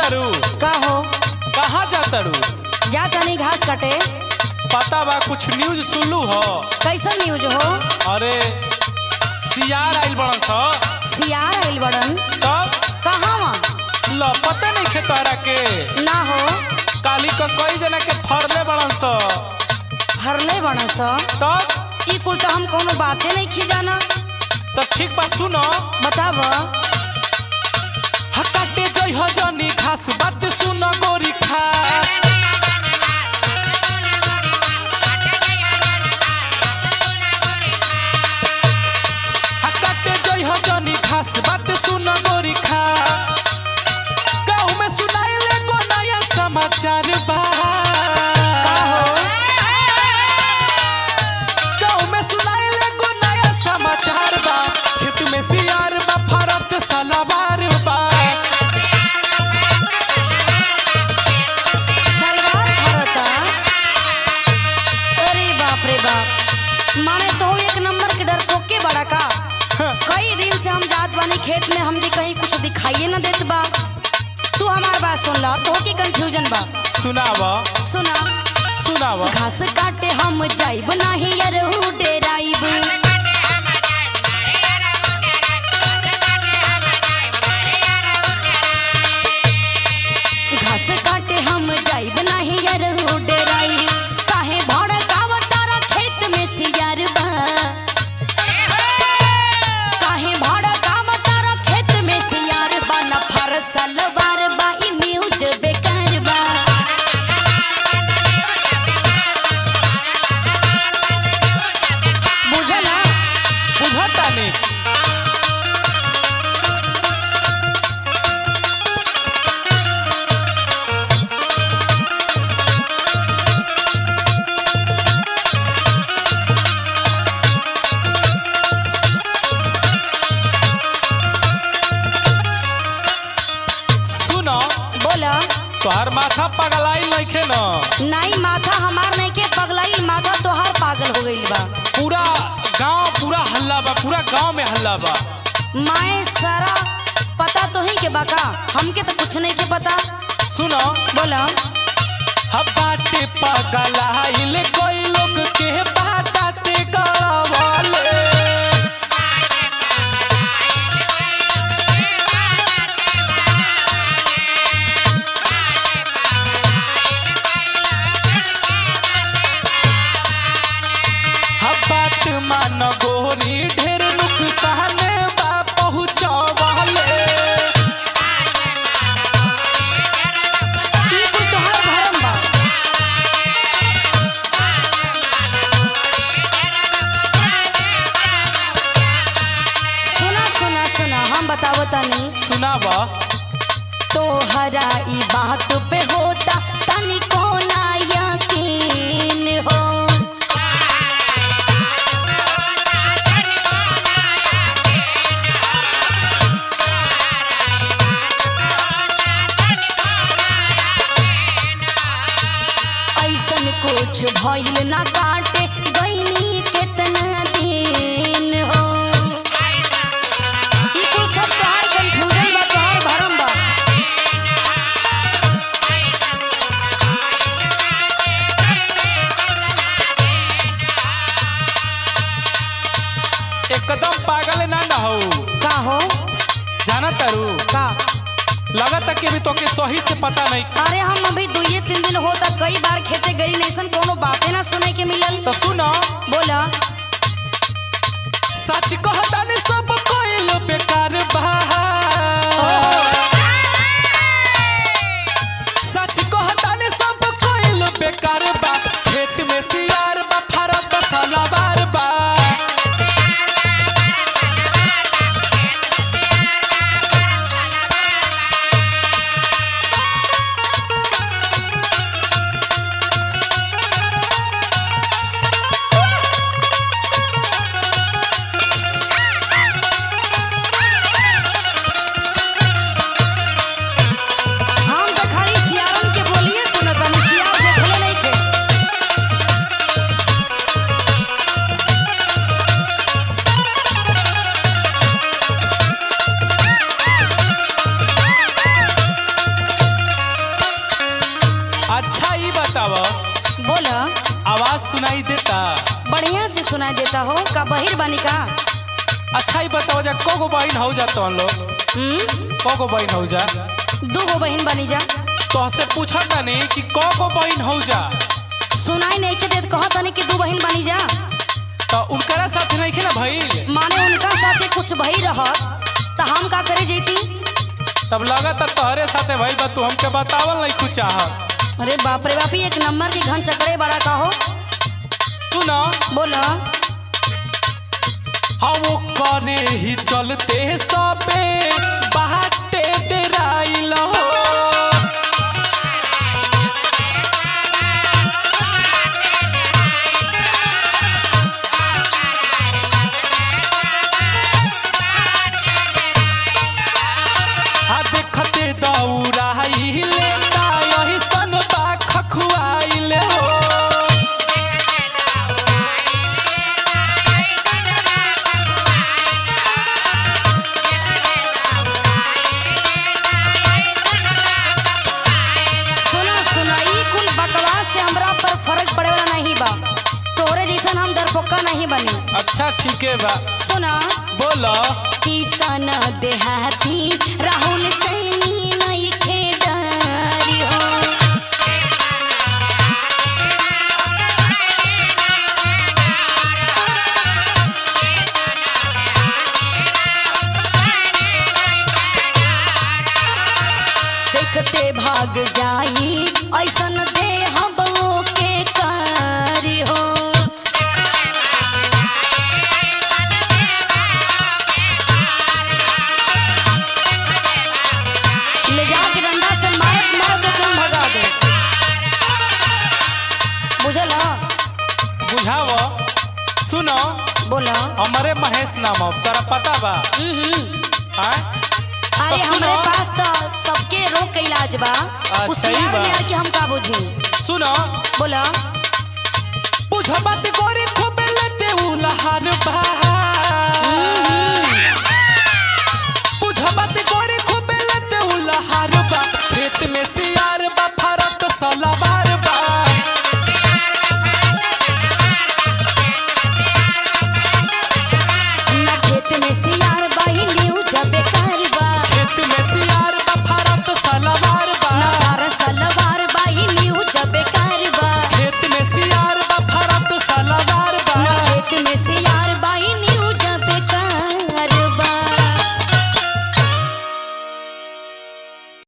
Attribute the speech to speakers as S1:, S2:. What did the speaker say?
S1: तारू
S2: का हो?
S1: कहाँ जा तारू?
S2: जा तनी घास काटे।
S1: पता बा कुछ न्यूज सुनलू हो?
S2: कैसन न्यूज हो?
S1: अरे सियार आइल बड़न स।
S2: सियार आइल बड़न?
S1: तब
S2: कहाँ वहाँ?
S1: ल पता नहीं खे तोहरा के?
S2: ना हो।
S1: काली का कई जना के फरले बड़न स।
S2: फरले बड़न स?
S1: तब
S2: ई कुल तो हम कोनो बातें नहीं खिजाना।
S1: तो ठीक बा सुनो।
S2: बताव।
S1: हकाटे जई हो जनी घास बात सुनो गोरी खा। हकाटे जई हो जनी घास बात सुनो गोरी खा। गाँव में सुनाइले को नया समाचार बा।
S2: का हो?
S1: गाँव में सुनाइले को नया समाचार बा। खेत में सियार बा फरत सलवार बा।
S2: सरवार फरता? अरे बाप रे बाप, माने तो एक नंबर के डरपोके बड़ा का। कई दिन से हम जात बानी खेत में, हमके कहीं कुछ दिखाइए न देत बा। तू हमार बात सुन ला, तो की कंफ्यूजन बा।
S1: सुनावा
S2: सुना।
S1: सुनावा।
S2: घास काटे हम जाइब नाही यरहू डेराइब। घास काटे हम जाइब नाही यरहू डेराइब। काहे भड़कावतारा खेत में सियार बा। काहे भड़कावतारा खेत में सियार बा। न फर सलवार बा, ई न्यूज बेकार बा। बुझला?
S1: बुझता नहीं। सुनो
S2: बोला।
S1: तोहर माथा पगलाई नइखे न।
S2: नहीं, माथा हमार नहीं के पगलाई, माथा तोहार पागल हो गईल बा।
S1: पूरा गांव पूरा हल्ला बा, पूरा गांव में हल्ला बा।
S2: माए सारा पता तो ही के बाका, हमके तो कुछ नहीं के पता।
S1: सुनो
S2: बोला।
S1: बाटे पगलाइल कोई लोग के बाटे गड़वाले। बात मान गोरी ढेर नुकसान बा पहुँचवाले।
S2: ई कुल तोहार भरम बा। सुना सुना सुना, हम बतावता नहीं।
S1: सुनावा।
S2: तोहरा ई बात पे होता तनिको ना यकीन हो। ऐसन कुछ भइल ना काटे गईनी केतना दिन हो। ई कुल सब तोहार कंफ्यूजन बा, तोहार भरम बा।
S1: एकदम पागल ना हो।
S2: का हो?
S1: जाना तारू
S2: का?
S1: लगता कि भी तोके सही से पता नहीं।
S2: अरे हम अभी 2-3 दिन होता, कई बार खेते गई नैसन कोनो बातें ना सुने के मिलल।
S1: तो सुनो।
S2: बोला।
S1: सच कहता ने सब कोइल बेकार बा। सच कहता ने सब कोइल बेकार बा। खेत में सियार बा फरत सलवार बा। सुनाई देता?
S2: बढ़िया से सुनाई देता हो का बहिर बानी का?
S1: अच्छा ही बताओ जा को बहन हो जा तो लोग को बहन हो जा?
S2: 2 गो बहन बनी जा।
S1: तो से पूछा तनी कि को बहन हो जा?
S2: सुनाई नहीं के देत कहत तनी कि 2 बहन बनी जा।
S1: तो उनकरा साथ नहीं खे ना भइल?
S2: माने उनका साथे कुछ भई रहत त हम का करे जैती?
S1: तब लगा तोहरे साथे भइल बा, तू हमके बतावल नहीं कुछ चाह।
S2: अरे बाप रे बाप, एक नंबर की घन चकड़े बड़ा का हो।
S1: तू ना
S2: बोला
S1: हाँ वो करे ही चलते सबे बाटे डेराइल हो। हाँ देखते दौड़ाइल ना यही सन बा खखुआइल हो। फर्क पड़े वाला नहीं बा, तोरे जैसन हम डरपोका नहीं बनी। अच्छा ठीक है बा।
S2: सुना
S1: बोलो
S2: किसान देहाती राहुल सैनी नहीं खेडारी हो। देखते भाग जाई ऐसन दे हम के कारी हो। ले जाके डंडा से मार मार दो तुम भगा दे। बुझल?
S1: बुझाव। सुनो
S2: बोला
S1: हमारे महेश नाम अब तोरा पता बा?
S2: अरे हमारे पास तो सबके रोग का इलाज बा। उस यार में कि हम का बुझी।
S1: सुनो
S2: बोला
S1: बुझ बात गोरी खूब लेते उलहर बा।